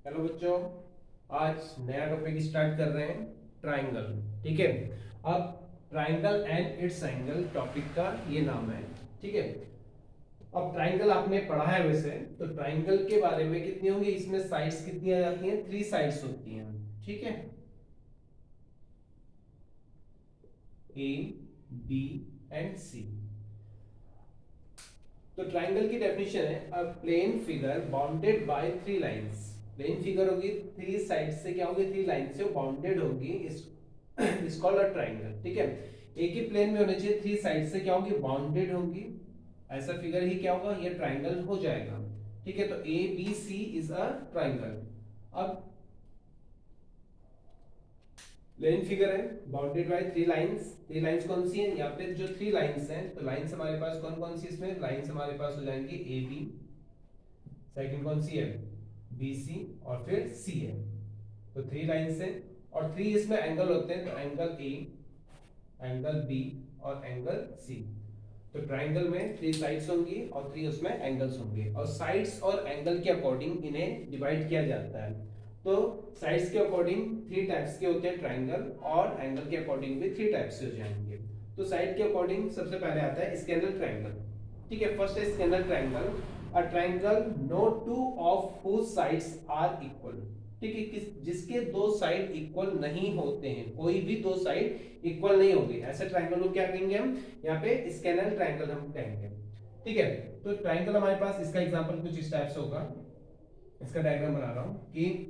Hello बच्चों, आज नया टॉपिक स्टार्ट कर रहे हैं, ट्राइंगल। ठीक है। अब triangle and it's angle topic का ये नाम है। ठीक है। अब ट्राइंगल आपने पढ़ा है वैसे, तो ट्राइंगल के बारे में कितनी होंगी, इसमें साइड्स कितनी आ जाती हैं, 3 साइड्स होती हैं। ठीक है, ए, बी एंड सी। तो ट्राइंगल की डेफिनेशन है a plane figure bounded by 3 lines. Plane figure होगी, 3 साइड से क्या होगी, 3 लाइन से बाउंडेड होगी, इस कॉल्ड अ ट्राइंगल। ठीक है। एक ही प्लेन में होने चाहिए, 3 साइड से क्या होगी, बाउंडेड होगी। ऐसा फिगर ही क्या होगा, ये ट्राइंगल हो जाएगा। ठीक है। तो A B C is a triangle. अब प्लेन फिगर है, बाउंडेड बाय 3 लाइंस। 3 लाइंस कौन सी हैं, यहाँ पे जो 3 लाइंस हैं, तो लाइंस हमारे पास कौन कौन सी, इसमें लाइंस हमारे पास हो जाएंगी ए बी, सेकंड कौन सी है, बी सी, और फिर सी है। तो 3 लाइंस है और 3 इसमें एंगल होते हैं, तो एंगल ए, एंगल बी और एंगल सी। तो ट्राइंगल में 3 साइड्स होंगी और 3 उसमें एंगल्स होंगे, और साइड्स और एंगल के अकॉर्डिंग इन्हें डिवाइड किया जाता है। तो साइड्स के अकॉर्डिंग 3 टाइप्स के होते हैं ट्राइंगल, और एंगल के अकॉर्डिंग भी 3 टाइप्स से हो जाएंगे। तो साइड के अकॉर्डिंग सबसे पहले आता है स्केलर ट्राइंगल। ठीक है, फर्स्ट है scalene triangle. A triangle no two of whose sides are equal. ठीक है, जिसके दो साइड इक्वल नहीं होते हैं, कोई भी दो साइड इक्वल नहीं होगी, ऐसे ट्राइंगल को क्या कहेंगे हम, यहाँ पे स्केलर ट्राइंगल हम कहेंगे। ठीक है। तो ट्राइंगल हमारे पास, इसका एग्जांपल कुछ इस टाइप से होगा। इसका डायग्राम बना रहा हूं कि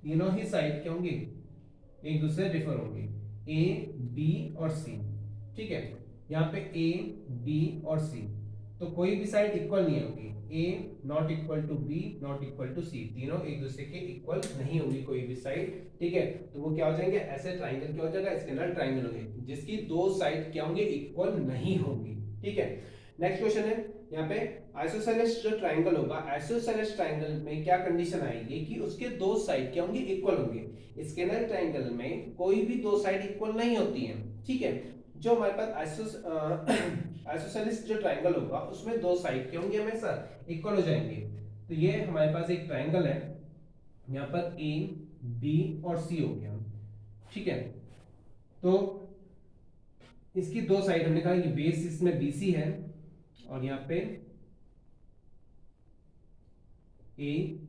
तीनों ही साइड क्या होंगी, एक दूसरे डिफर होंगी, ए बी और सी। ठीक है। यहाँ पे ए बी और सी, तो कोई भी साइड इक्वल नहीं होगी। A not equal to B not equal to C, तीनों एक दूसरे के इक्वल नहीं होगी कोई भी साइड। ठीक है। तो वो क्या हो जाएंगे, ऐसे ट्राइंगल क्या हो जाएगा, इसके अंदर ट्राइंगल होंगे जिसकी दो साइड क्या होंगे, इक्वल नहीं होंगी। ठीक है। नेक्स्ट क्वेश्चन है यहाँ पे, आइसोसेलेस जो ट्राइंगल होगा, आइसोसेलेस ट्राइंगल में क्या कंडीशन आएगी कि उसके दो साइड क्या होंगे, इक्वल होंगे। स्केलर ट्राइंगल में कोई भी दो साइड इक्वल नहीं होती है। ठीक है। जो हमारे पास आइसोसेलेस जो ट्राइंगल होगा, उसमें दो साइड क्या होंगे, हमेशा इक्वल हो जाएंगे। तो ये हमारे पास एक ट्राइंगल है, यहाँ पर ए बी और सी हो गया। ठीक है। तो इसकी दो साइड हमने कहा, ये बेस इसमें बीसी है, और यहाँ पे ए,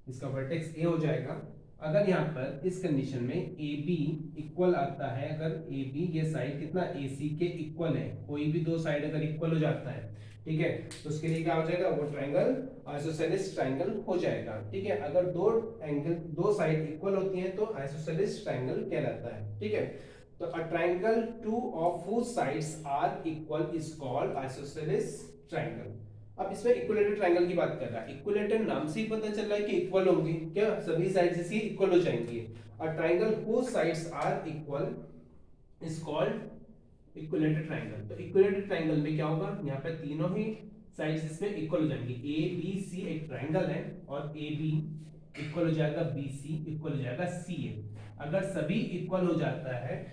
इसका वर्टेक्स ए हो जाएगा। अगर यहाँ पर इस कंडीशन में ए बी इक्वल आता है, अगर ए बी ये साइड कितना ए सी के इक्वल है, कोई भी दो साइड अगर इक्वल हो जाता है, ठीक है, तो उसके लिए क्या हो जाएगा, वो ट्राइंगल आइसोसेलेस ट्राइंगल हो जाएगा। ठीक है। अगर दो एंगल, दो साइड इक्वल होती हैं, तो आइसोसेलेस ट्राइंगल कहलाता है। ठीक है। तो a triangle two of whose sides are equal is called isosceles triangle. अब इसमें इक्विलेटरल ट्रायंगल की बात कर रहा है, इक्विलेटरल नाम से ही पता चल रहा है कि इक्वल होंगी, क्या सभी साइड्स इसकी इक्वल हो जाएंगी। A triangle whose sides are equal is called equilateral triangle. तो इक्विलेटरल ट्रायंगल में क्या होगा, यहाँ पे तीनों ही साइड्स इसमें इक्वल हो जाएंगी। ए बी सी एक ट्रायंगल है, और ए बी इक्वल हो जाएगा बी सी, इक्वल हो जाएगा सी ए। अगर सभी इक्वल हो जाता है,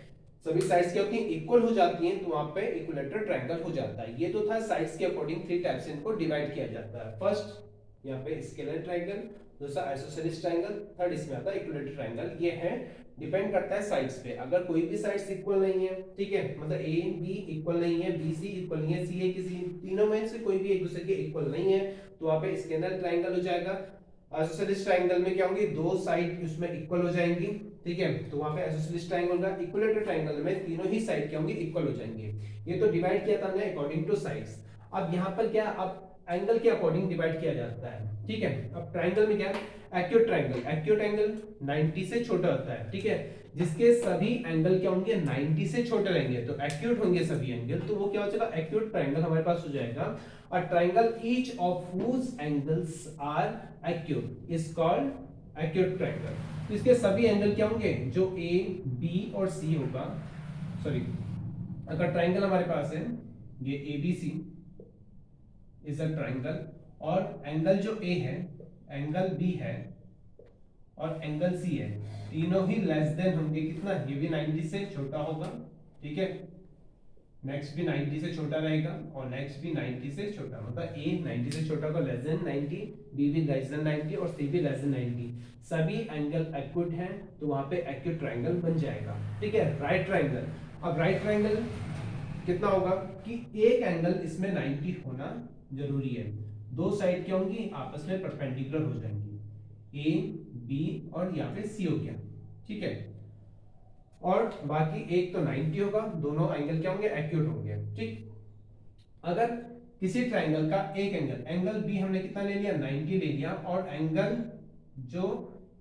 सभी साइड्स क्या होती हैं, इक्वल हो जाती हैं, तो वहां पे इक्विलेटरल ट्रायंगल हो जाता है। ये तो था साइड्स के अकॉर्डिंग 3 टाइप से इनको डिवाइड किया जाता है। फर्स्ट यहाँ पे स्केलर ट्रायंगल, दूसरा आइसोसेलेस ट्रायंगल, थर्ड इसमें आता है इक्विलेटरल ट्रायंगल। ये है, डिपेंड करता है साइड्स पे। अगर कोई भी साइड्स इक्वल नहीं है, ठीक है, मतलब ए बी इक्वल नहीं है, बी सी इक्वल नहीं है, सी ए किसी तीनों में से कोई भी एक दूसरे के इक्वल नहीं है, तो वहां पे स्केलर ट्रायंगल हो जाएगा। आइसोसेलेस ट्रायंगल में क्या होंगी, दो साइड उसमें इक्वल हो जाएंगी। ठीक है। तो वहां पे आइसोसेलेस ट्रायंगल होगा। इक्विलेटरल ट्रायंगल में तीनों ही साइड क्या होंगी, इक्वल हो जाएंगे। ये तो डिवाइड किया था हमने अकॉर्डिंग टू साइड्स। अब यहाँ पर क्या, अब एंगल के अकॉर्डिंग डिवाइड किया जाता है। ठीक है। अब ट्रायंगल में क्या, एक्यूट ट्रायंगल, एक्यूट एंगल 90 से छोटा होता है। ठीक है। जिसके सभी एंगल क्या होंगे, 90 से छोटे रहेंगे, तो एक्यूट होंगे सभी एंगल, तो वो क्या हो जाएगा, एक्यूट ट्रायंगल हमारे पास हो जाएगा। a triangle each of whose angles are acute is called acute triangle। तो इसके सभी एंगल क्या होंगे, जो ए बी और सी होगा, सॉरी, अगर ट्राइंगल हमारे पास है ये A B C is a triangle, और एंगल जो ए है, एंगल बी है, और एंगल सी है, तीनों ही लेस देन होंगे कितना, ये भी 90 से छोटा होगा। ठीक है। नेक्स्ट भी 90 से छोटा रहेगा और नेक्स्ट भी 90 से छोटा, मतलब ए 90 से छोटा को लेस देन 90, बी भी लेस देन 90 और सी भी लेस देन 90, सभी एंगल एक्यूट हैं तो वहां पे एक्यूट ट्रायंगल बन जाएगा। ठीक है, राइट ट्रायंगल। अब राइट ट्रायंगल कितना होगा कि एक एंगल इसमें 90 होना जरूरी है, दो साइड क्या होंगी आपस में परपेंडिकुलर हो जाएंगी, ए बी और यहाँ पे सी हो गया। ठीक है, और बाकी एक तो 90 होगा, दोनों एंगल क्या होंगे एक्यूट होंगे। ठीक, अगर किसी ट्रायंगल का एक एंगल बी हमने कितना ले लिया 90 ले लिया, और एंगल जो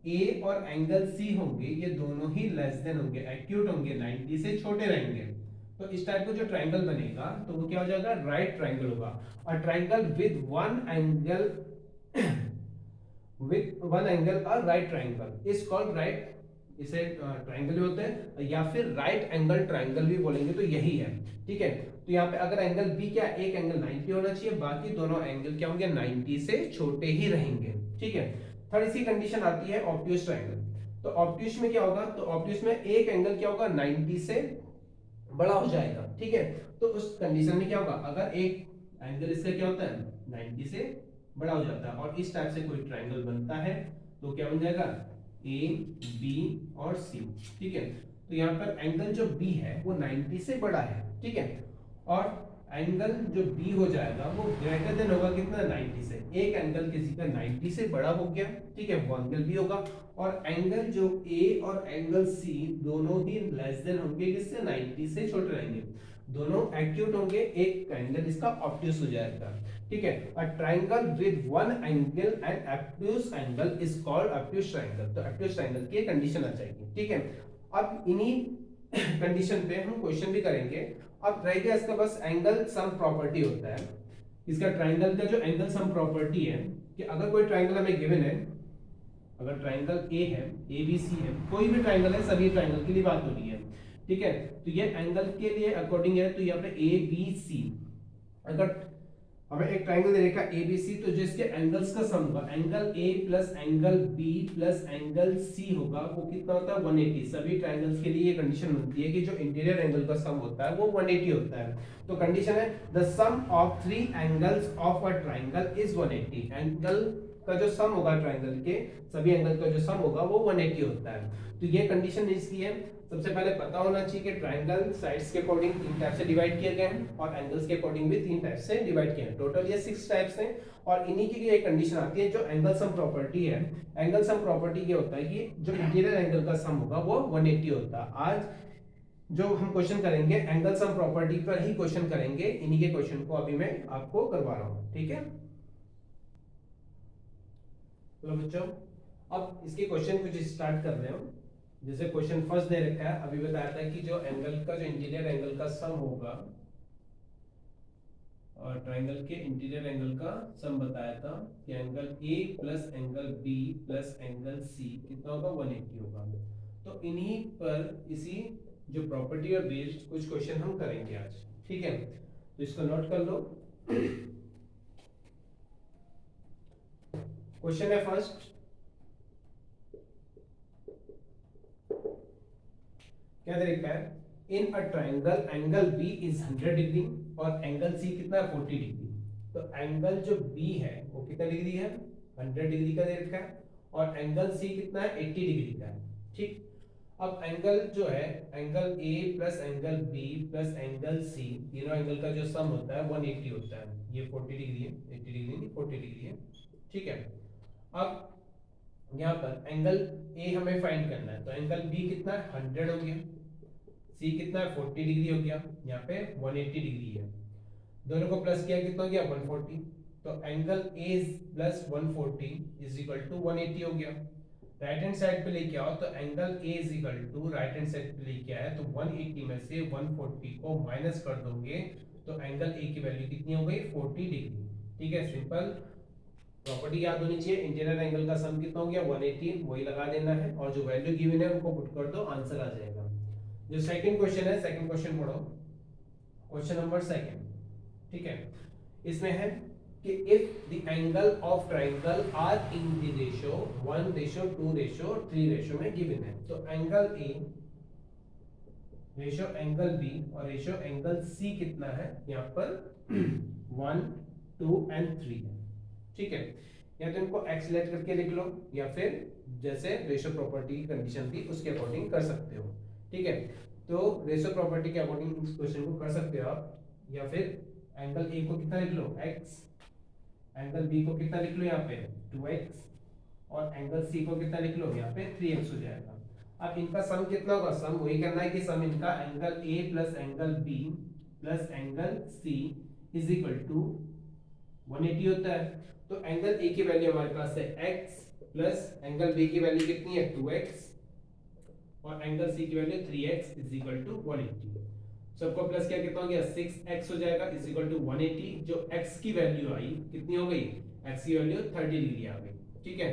ए और एंगल सी होंगे ये दोनों ही लेस देन होंगे, एक्यूट होंगे, 90 से छोटे रहेंगे, तो इस टाइप का जो ट्रायंगल बनेगा तो वो क्या हो जाएगा राइट ट्रायंगल होगा। और triangle with one angle a right triangle is called right, इसे ट्रायंगल भी होते हैं या फिर राइट एंगल ट्रायंगल भी बोलेंगे, तो यही है। ठीक है, तो यहाँ पे अगर एंगल बी क्या एक एंगल 90 होना चाहिए, बाकी दोनों एंगल क्या होंगे 90 से छोटे ही रहेंगे। ठीक है, थर्ड इसी कंडीशन आती है ऑब्ट्यूज ट्रायंगल। तो ऑब्ट्यूज में क्या होगा, तो ऑब्ट्यूज में एक एंगल क्या होगा 90 से बड़ा हो जाएगा। ठीक है, तो उस कंडीशन में क्या होगा, अगर एक एंगल इसका क्या होता है 90 से बड़ा हो जाता है और इस टाइप से कोई ट्रायंगल बनता है तो क्या बन जाएगा ए बी और सी। ठीक है, तो यहाँ पर एंगल जो बी है वो 90 से बड़ा है। ठीक है, और एंगल जो बी हो जाएगा वो ग्रेटर देन होगा कितना 90 से, एक एंगल किसी का 90 से बड़ा हो गया। ठीक है, वो एंगल बी होगा, और एंगल जो ए और एंगल सी दोनों ही लेस देन होंगे किससे 90 से छोटे रहेंगे, दोनों एक्यूट होंगे, एक एंगल इसका ऑब्ट्यूज हो जाएगा। ठीक है, a triangle with one angle and obtuse angle is called obtuse triangle. तो ऑब्ट्यूज ट्रायंगल की कंडीशन आ जाएगी। ठीक है, अब इन्हीं कंडीशन पे हम क्वेश्चन भी करेंगे। अब रह गया इसका बस एंगल सम प्रॉपर्टी होता है, इसका ट्रायंगल का जो एंगल सम प्रॉपर्टी है कि अगर कोई ट्रायंगल हमें गिवन है, अगर ट्रायंगल ए है, ए बी सी है, कोई भी ट्रायंगल है, सभी ट्रायंगल के लिए बात हो रही है। ठीक है, तो ये एंगल के लिए अकॉर्डिंग है, तो यहाँ पे ए बी सी, अगर हमें एक ट्रायंगल दे रखा है ए बी सी, तो जिसके एंगल्स का सम होगा angle A plus angle B plus angle C होगा, वो कितना होता है 180। सभी ट्रायंगल्स के लिए ये कंडीशन बनती है कि जो इंटीरियर एंगल का सम होता है वो 180 होता है। तो कंडीशन है the sum of three angles of a triangle is 180। Angle का जो सम होगा ट्रायंगल के सभी एंगल का जो सम होगा वो 180 होता है। तो ये कंडीशन इसकी है। सबसे पहले पता होना चाहिए कि ट्रायंगल साइड्स के अकॉर्डिंग तीन टाइप से डिवाइड किए गए हैं और एंगल्स के अकॉर्डिंग भी तीन टाइप से डिवाइड किए हैं। टोटल ये 6 टाइप्स हैं और इन्हीं की एक कंडीशन आती है जो एंगल सम प्रॉपर्टी है। एंगल सम प्रॉपर्टी ये होता है कि जो इंटीरियर एंगल का सम होगा वो 180 होता है। आज जो हम क्वेश्चन करेंगे एंगल सम प्रॉपर्टी पर ही क्वेश्चन करेंगे, इन्हीं के क्वेश्चन को अभी मैं आपको करवा रहा हूँ। ठीक है, चलो बच्चों अब इसके क्वेश्चन कुछ स्टार्ट कर रहे हो। जैसे क्वेश्चन फर्स्ट दे रखा है, अभी बताया था कि जो एंगल का जो इंटीरियर एंगल का सम होगा और ट्रायंगल के इंटीरियर एंगल का सम बताया था कि angle A plus angle B plus angle C कितना होगा 180 होगा। तो इन्हीं पर इसी जो प्रॉपर्टी और बेस्ड कुछ क्वेश्चन हम करेंगे आज। ठीक है, तो इसको नोट कर लो। क्वेश्चन है फर्स्ट, क्या दे रखा है in a triangle angle B is 100 degree और एंगल सी कितना है 40 डिग्री। तो एंगल जो बी है वो कितना डिग्री है 100 डिग्री का दे रखा है और एंगल सी कितना है 80 डिग्री का है। ठीक, अब एंगल जो है angle A plus angle B plus angle C तीनों एंगल का जो सम होता है 180 होता है। ये 40 डिग्री है, 80 डिग्री नहीं 40 डिग्री है। ठीक है, अब यहाँ पर एंगल ए हमें फाइंड करना है, तो एंगल बी कितना है 100 हो गया, सी कितना है 40 डिग्री हो गया, यहाँ पे 180 डिग्री है, दोनों को प्लस किया कितना हो गया 140। तो angle A plus 140 is equal to 180 हो गया। राइट हैंड साइड पे लेके आओ तो angle A is equal to right hand side पे लेके आए तो 180 में से 140 को माइनस कर दोगे तो एंगल ए की वैल्यू कितनी हो गई 40 डिग्री। ठीक है, सिंपल प्रॉपर्टी याद होनी चाहिए, इंटीरियर एंगल का सम कितना हो गया 180, वही लगा देना है और जो वैल्यू गिवन है उनको पुट कर दो, आंसर आ जाएगा। जो सेकंड क्वेश्चन है, सेकंड क्वेश्चन पढ़ो, क्वेश्चन नंबर सेकंड। ठीक है, इसमें है कि if the angle of triangle are in the ratio 1:2:3 ratio में गिवन है, तो angle A ratio angle B और रेशियो एंगल सी कितना है यहाँ पर 1, 2 एंड 3 है। ठीक है, या तो इनको एक्सलेट करके लिख लो या फिर जैसे रेशियो प्रॉपर्टी की कंडीशन थी उसके अकॉर्डिंग कर सकते हो। ठीक है, तो रेशियो प्रॉपर्टी के अकॉर्डिंग इस क्वेश्चन को कर सकते हो आप, या फिर एंगल ए को कितना लिख लो x, एंगल बी को कितना लिख लो यहाँ पे 2x, और एंगल सी को कितना लिख लो यहाँ पे 3x हो जाएगा। अब इनका सम कितना होगा, सम वही करना है कि सम इनका angle A plus angle B plus angle C is equal to 180 होता है। तो एंगल ए की वैल्यू हमारे पास है x प्लस एंगल बी की वैल्यू कितनी है 2x और एंगल सी की value 3x is equal to 180। सबको प्लस किया कितना हो गया 6x हो जाएगा इज इक्वल टू 180। जो x की वैल्यू आई कितनी हो गई, x की वैल्यू 30 डिग्री आ गई। ठीक है,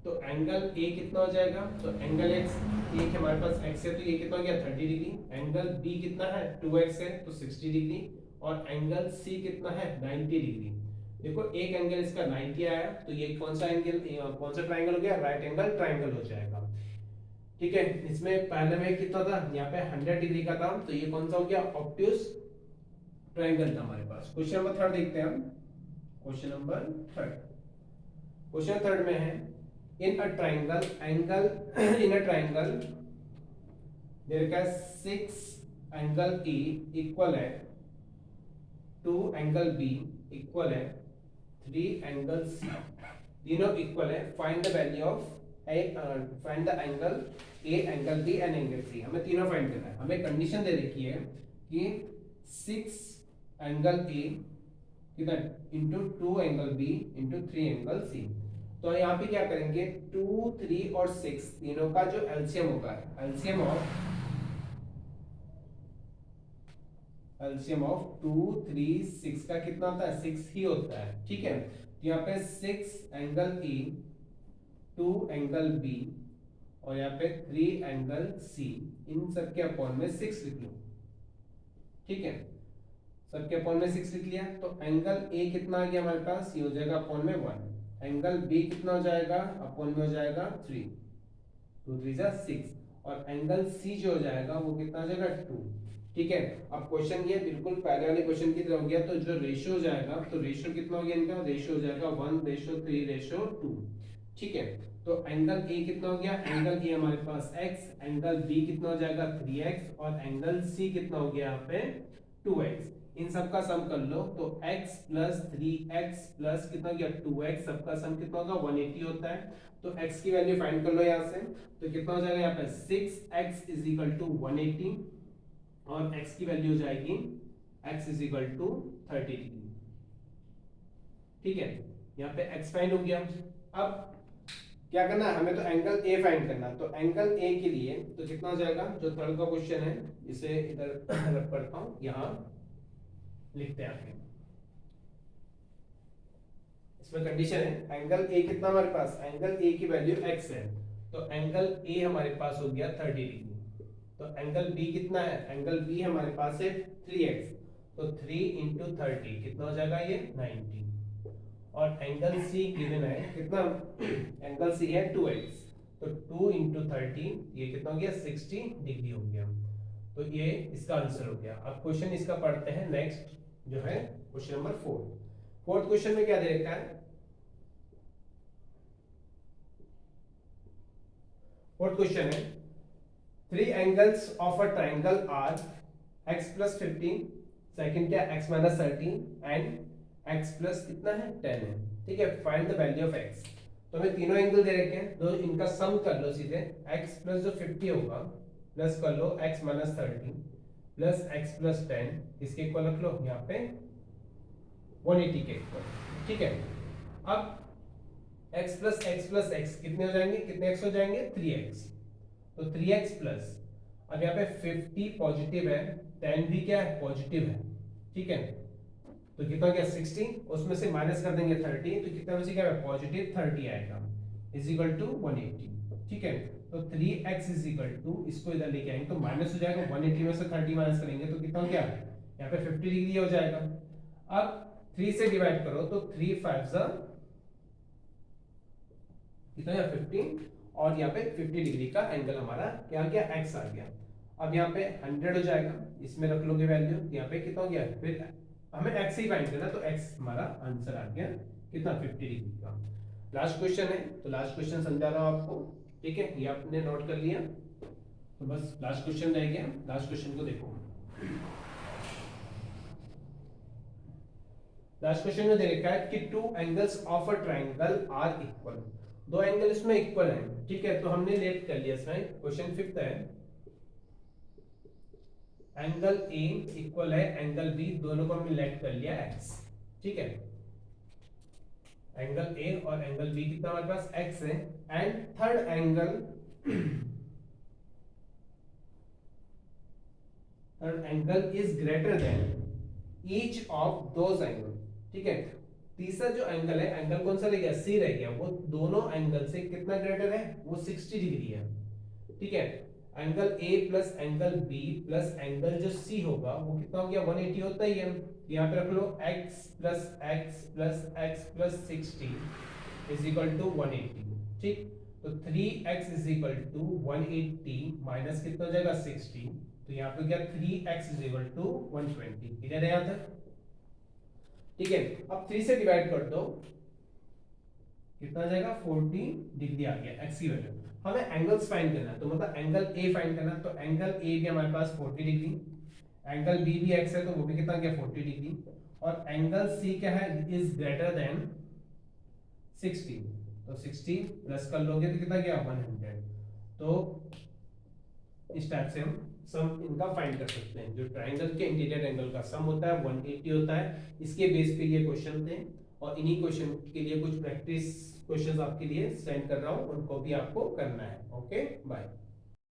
तो एंगल a कितना हो जाएगा, तो एंगल x एक हमारे पास x है तो ये कितना हो गया 30 डिग्री, एंगल b कितना है 2x है तो 60 डिग्री, और एंगल c कितना है 90 डिग्री। देखो एक एंगल इसका 90 आया तो ये कौन सा एंगल, कौन सा ट्रायंगल हो गया, राइट एंगल ट्रायंगल हो जाएगा। ठीक है, इसमें पहले में कितना था, यहाँ पे 100 डिग्री का था तो ये कौन सा हो गया, ऑब्ट्यूज ट्रायंगल था हमारे पास। क्वेश्चन नंबर 3 देखते हैं हम। क्वेश्चन नंबर 3, क्वेश्चन 3 में है in a triangle angle in a triangle there का 6 एंगल ए इक्वल है 2 एंगल बी इक्वल है 3 एंगल सी, तीनों इक्वल है। Find the value of find the angle A angle B and angle C. हमें तीनों find करना है। हमें कंडीशन दे रखी है कि 6 एंगल ए कितना into 2 angle B into 3 angle C. तो यहाँ पे क्या करेंगे 2, 3 और 6 तीनों का जो एलसीएम होगा, एलसीएम ऑफ 2, 3, 6 का कितना होता है 6 ही होता है। ठीक है, तो यहाँ पे 6 एंगल ए 2 एंगल बी और यहाँ पे 3 एंगल सी, इन सब के अपॉन में 6 लिख लो। ठीक है, सबके अपॉन में 6 लिख लिया तो एंगल ए कितना आ गया हमारे पास, ये हो जाएगा अपॉन में 1, एंगल बी कितना हो जाएगा अपॉन में हो जाएगा 3, 2 3 जा 6, और एंगल सी जो हो जाएगा वो कितना हो जाएगा 2। ठीक है, अब क्वेश्चन ये बिल्कुल पहले वाले क्वेश्चन की तरह हो गया, तो जो रेशियो हो जाएगा तो रेशियो कितना हो गया इनका, रेशियो हो जाएगा 1:3:2। ठीक है, तो एंगल ए कितना हो गया, एंगल ए हमारे पास x, एंगल बी कितना हो जाएगा 3x और एंगल सी कितना हो गया यहाँ पे 2x। इन सब का सम कर लो तो x प्लस 3x प्लस कितना हो गया 2x, सबका सम कितना होगा 180 होता है। तो x की वैल्यू फाइंड कर लो यहाँ से, तो कितना हो जाएगा यहाँ पे 6x इज इक्वल टू 180 और x की वैल्यू हो जाएगी x is equal to 30 degree. ठीक है, यहाँ पे x फाइंड हो गया। अब क्या करना है हमें, तो एंगल ए फाइंड करना है। तो एंगल ए के लिए तो कितना हो जाएगा, जो थर्ड का क्वेश्चन है इसे इधर रख पड़ता हूं, यहाँ लिखते हैं आगे। इसमें कंडीशन है एंगल ए कितना हमारे पास, एंगल ए की वैल्यू x है तो एंगल ए हमारे पास हो गया 30 डिग्री। तो एंगल बी कितना है, एंगल बी हमारे पास है 3x, तो 3 इंटू 30 कितना हो जाएगा ये 90, और एंगल सी गिवन है कितना, एंगल सी है 2x, तो 2 इंटू 30 ये कितना हो गया 60 डिग्री हो गया। तो ये इसका आंसर हो गया। अब क्वेश्चन इसका पढ़ते हैं नेक्स्ट, जो है क्वेश्चन नंबर 4। फोर्थ क्वेश्चन में क्या दे रखा है, फोर्थ क्वेश्चन है 3 angles of a triangle are x plus 15, second क्या x minus 13 and x plus कितना है 10 है। ठीक है, फाइंड द वैल्यू ऑफ x। तो हमें तीनों एंगल दे रखे हैं, तो इनका सम कर लो सीधे, x प्लस जो 50 होगा प्लस कर लो x minus 13 plus x plus 10, इसके इक्वल रख लो यहाँ पे 180 के इक्वल। ठीक है, अब x प्लस x कितने हो जाएंगे, कितने x हो जाएंगे 3x, तो 3x प्लस, अब यहाँ पे 50 पॉजिटिव है 10 भी क्या है पॉजिटिव है। ठीक है, तो कितना हो गया 60, उसमें से माइनस कर देंगे 30 तो कितना बचेगा पॉजिटिव 30 आएगा इज इक्वल टू 180। ठीक है, तो 3x इज इक्वल टू, इसको इधर लेके आएंगे तो माइनस हो जाएगा, 180 में से 30 माइनस करेंगे तो कितना हो गया यहाँ पे 50 डिग्री हो जाएगा। अब 3 से डिवाइड करो तो 3 5 कितना है 15, और यहाँ पे 50 डिग्री का एंगल हमारा क्या आ गया x आ गया। अब यहाँ पे 100 हो जाएगा, इसमें रख लोगे वैल्यू, यहाँ पे कितना हो गया, फिर हमें x ही फाइंड करना, तो x हमारा आंसर आ गया कितना 50 डिग्री का। लास्ट क्वेश्चन है, तो लास्ट क्वेश्चन समझा रहा हूँ आपको, ठीक है, ये आपने नोट कर लिया, तो बस लास्ट क्वेश्चन रह गया, लास्ट क्वेश्चन को देखो। लास्ट क्वेश्चन में दे रखा है कि two angles of a triangle are equal, दो एंगल इसमें इक्वल हैं, ठीक है, तो हमने लेट कर लिया इसमें, क्वेश्चन 5th है, एंगल ए इक्वल है एंगल बी, दोनों को हमने लेट कर लिया x, ठीक है, एंगल ए और एंगल बी कितना हमारे पास x है, and third angle is greater than each of those angle, ठीक है, तीसरा जो एंगल है, एंगल कौन सा रह गया, सी रह गया, वो दोनों एंगल से कितना ग्रेटर है, वो 60 डिग्री है, ठीक है, angle A plus angle B plus angle जो सी होगा वो कितना हो गया, 180 होता ही है, यहाँ पे रख लो x plus x plus x plus 60 is equal to 180, ठीक, तो 3x is equal to 180 minus कितना हो जाएगा 60, तो यहाँ पे क्या 3x is equal to 120, clear है यहाँ तक, ठीक है, अब 3 से डिवाइड कर दो, कितना आ जाएगा 40 डिग्री आ गया x की वैल्यू, हमें एंगल्स फाइंड करना है, तो मतलब एंगल ए फाइंड करना है, तो एंगल ए भी हमारे पास 40 डिग्री, एंगल बी भी x है तो वो भी कितना गया 40 डिग्री, और एंगल सी क्या है, इज ग्रेटर देन 60, तो 60 प्लस कर लोगे तो कितना गया 100, तो इस टाइप से हम सम इनका फाइंड कर सकते हैं, जो ट्रायंगल के इंटीरियर एंगल का सम होता है 180 होता है, इसके बेस पे ये क्वेश्चन थे, और इन्हीं क्वेश्चन के लिए कुछ प्रैक्टिस क्वेश्चंस आपके लिए सेंड कर रहा हूं, उनको भी आपको करना है, ओके बाय।